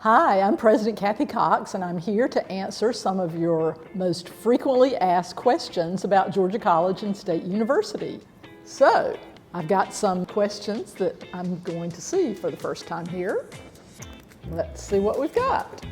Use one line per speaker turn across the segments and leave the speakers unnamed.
Hi, I'm President Cathy Cox, and I'm here to answer some of your most frequently asked questions about Georgia College and State University. So, I've got some questions that I'm going to see for the first time here. Let's see what we've got.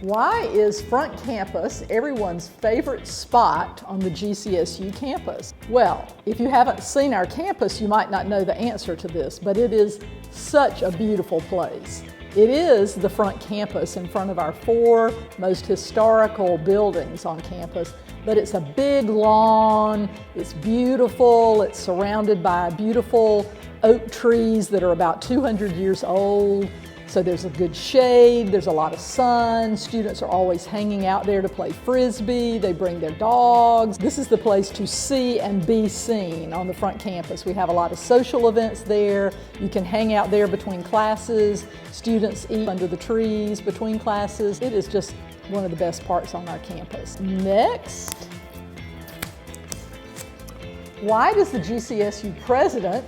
Why is Front Campus everyone's favorite spot on the GCSU campus? Well, if you haven't seen our campus, you might not know the answer to this, but it is such a beautiful place. It is the front campus in front of our four most historical buildings on campus, but it's a big lawn, it's beautiful, it's surrounded by beautiful oak trees that are about 200 years old. So there's a good shade, there's a lot of sun, students are always hanging out there to play frisbee, they bring their dogs. This is the place to see and be seen on the front campus. We have a lot of social events there. You can hang out there between classes. Students eat under the trees between classes. It is just one of the best parts on our campus. Next, why does the GCSU president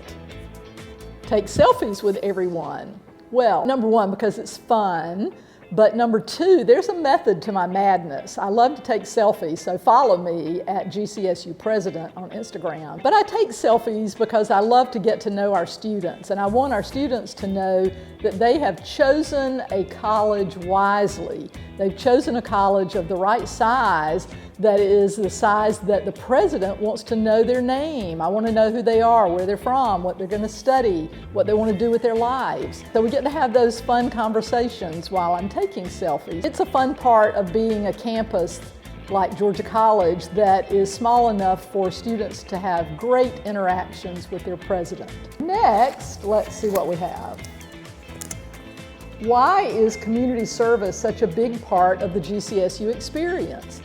take selfies with everyone? Well, number one, because it's fun, but number two, there's a method to my madness. I love to take selfies, so follow me at GCSU President on Instagram. But I take selfies because I love to get to know our students, and I want our students to know that they have chosen a college wisely. They've chosen a college of the right size, that is the size that the president wants to know their name. I want to know who they are, where they're from, what they're going to study, what they want to do with their lives. So we get to have those fun conversations while I'm taking selfies. It's a fun part of being a campus like Georgia College that is small enough for students to have great interactions with their president. Next, let's see what we have. Why is community service such a big part of the GCSU experience?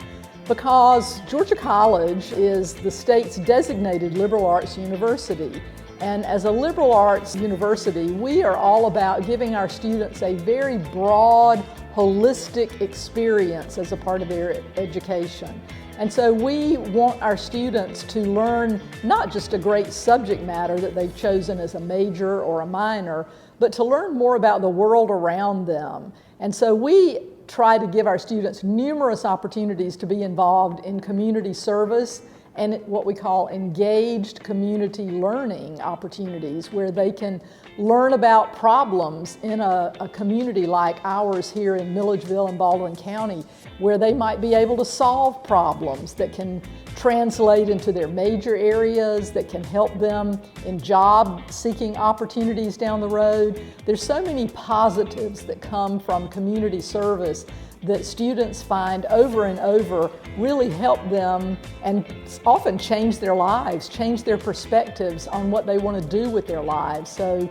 Because Georgia College is the state's designated liberal arts university. And as a liberal arts university, we are all about giving our students a very broad, holistic experience as a part of their education. And so we want our students to learn not just a great subject matter that they've chosen as a major or a minor, but to learn more about the world around them. And so we try to give our students numerous opportunities to be involved in community service and what we call engaged community learning opportunities, where they can learn about problems in a community like ours here in Milledgeville and Baldwin County, where they might be able to solve problems that can translate into their major areas, that can help them in job-seeking opportunities down the road. There's so many positives that come from community service that students find over and over really help them and often change their lives, change their perspectives on what they want to do with their lives. So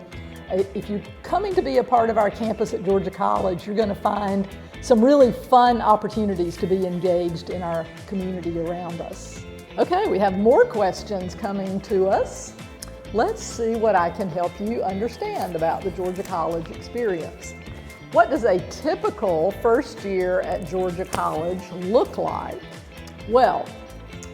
if you're coming to be a part of our campus at Georgia College, you're going to find some really fun opportunities to be engaged in our community around us. Okay, we have more questions coming to us. Let's see what I can help you understand about the Georgia College experience. What does a typical first year at Georgia College look like? Well,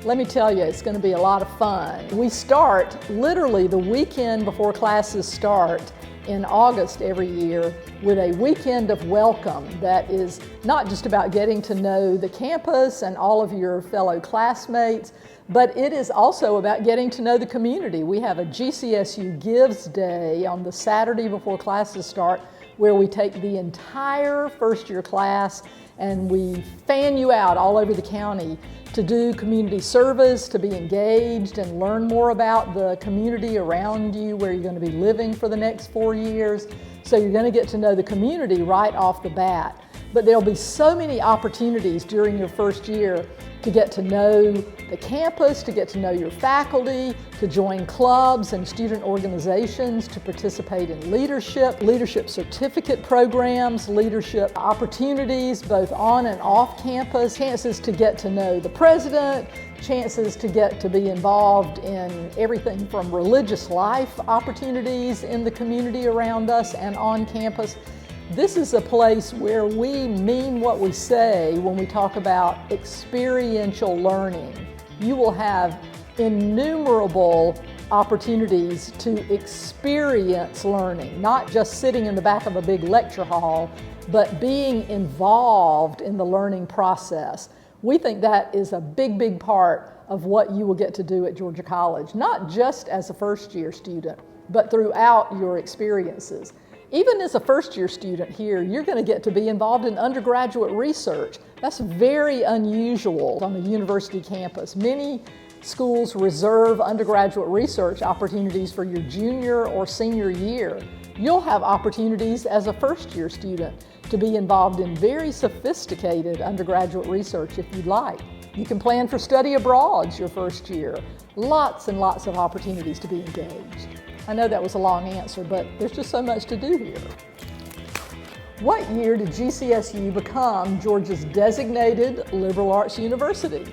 let me tell you, it's going to be a lot of fun. We start literally the weekend before classes start in August every year with a weekend of welcome that is not just about getting to know the campus and all of your fellow classmates, but it is also about getting to know the community. We have a GCSU Gives Day on the Saturday before classes start, where we take the entire first year class and we fan you out all over the county to do community service, to be engaged and learn more about the community around you where you're going to be living for the next 4 years. So you're going to get to know the community right off the bat. But there'll be so many opportunities during your first year to get to know the campus, to get to know your faculty, to join clubs and student organizations, to participate in leadership certificate programs, leadership opportunities both on and off campus, chances to get to know the president, chances to get to be involved in everything from religious life opportunities in the community around us and on campus. This is a place where we mean what we say when we talk about experiential learning. You will have innumerable opportunities to experience learning, not just sitting in the back of a big lecture hall, but being involved in the learning process. We think that is a big, big part of what you will get to do at Georgia College, not just as a first-year student, but throughout your experiences. Even as a first-year student here, you're going to get to be involved in undergraduate research. That's very unusual on the university campus. Many schools reserve undergraduate research opportunities for your junior or senior year. You'll have opportunities as a first-year student to be involved in very sophisticated undergraduate research if you'd like. You can plan for study abroad your first year. Lots and lots of opportunities to be engaged. I know that was a long answer, but there's just so much to do here. What year did GCSU become Georgia's designated liberal arts university?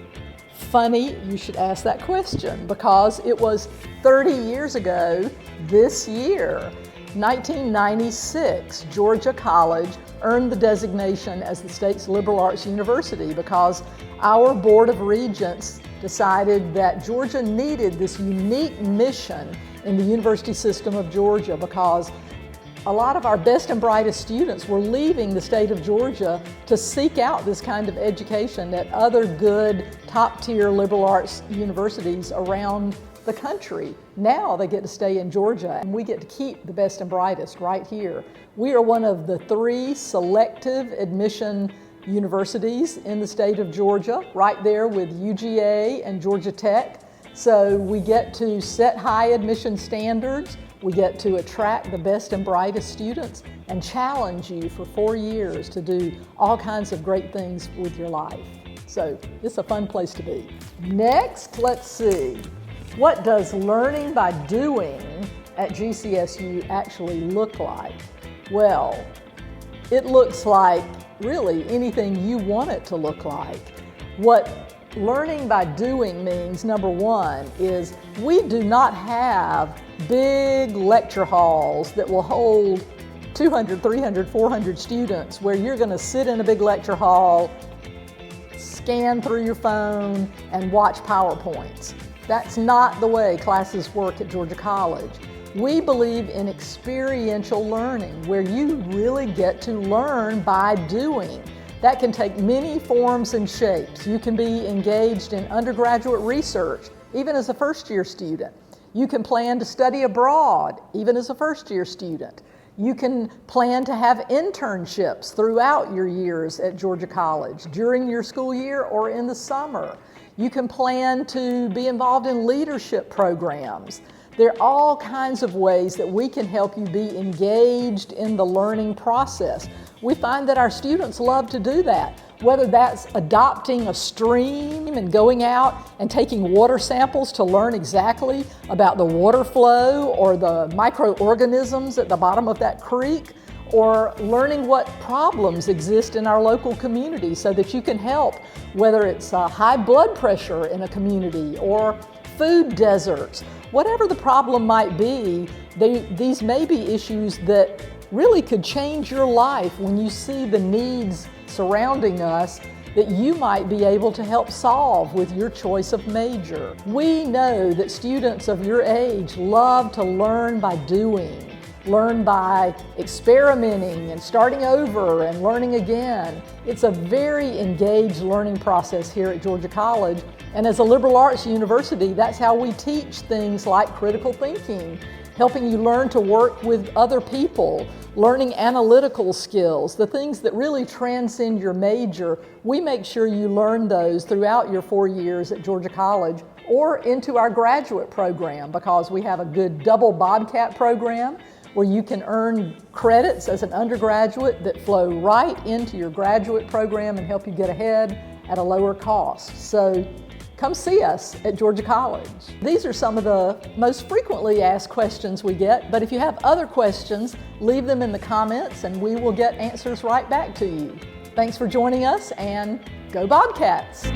Funny you should ask that question, because it was 30 years ago this year. 1996, Georgia College earned the designation as the state's liberal arts university because our Board of Regents decided that Georgia needed this unique mission in the university system of Georgia, because a lot of our best and brightest students were leaving the state of Georgia to seek out this kind of education at other good top-tier liberal arts universities around the country. Now they get to stay in Georgia, and we get to keep the best and brightest right here. We are one of the 3 selective admission universities in the state of Georgia, right there with UGA and Georgia Tech. So we get to set high admission standards, we get to attract the best and brightest students, and challenge you for 4 years to do all kinds of great things with your life. So it's a fun place to be. Next, let's see. What does learning by doing at GCSU actually look like? Well, it looks like really anything you want it to look like. What learning by doing means, number one, is we do not have big lecture halls that will hold 200, 300, 400 students where you're going to sit in a big lecture hall, scan through your phone, and watch PowerPoints. That's not the way classes work at Georgia College. We believe in experiential learning, where you really get to learn by doing. That can take many forms and shapes. You can be engaged in undergraduate research, even as a first-year student. You can plan to study abroad, even as a first-year student. You can plan to have internships throughout your years at Georgia College, during your school year or in the summer. You can plan to be involved in leadership programs. There are all kinds of ways that we can help you be engaged in the learning process. We find that our students love to do that, whether that's adopting a stream and going out and taking water samples to learn exactly about the water flow or the microorganisms at the bottom of that creek, or learning what problems exist in our local community so that you can help, whether it's high blood pressure in a community or food deserts. Whatever the problem might be, these may be issues that really could change your life when you see the needs surrounding us that you might be able to help solve with your choice of major. We know that students of your age love to learn by doing. Learn by experimenting and starting over and learning again. It's a very engaged learning process here at Georgia College, and as a liberal arts university, that's how we teach things like critical thinking, helping you learn to work with other people, learning analytical skills, the things that really transcend your major. We make sure you learn those throughout your 4 years at Georgia College or into our graduate program, because we have a good double Bobcat program where you can earn credits as an undergraduate that flow right into your graduate program and help you get ahead at a lower cost. So come see us at Georgia College. These are some of the most frequently asked questions we get, but if you have other questions, leave them in the comments and we will get answers right back to you. Thanks for joining us, and go Bobcats!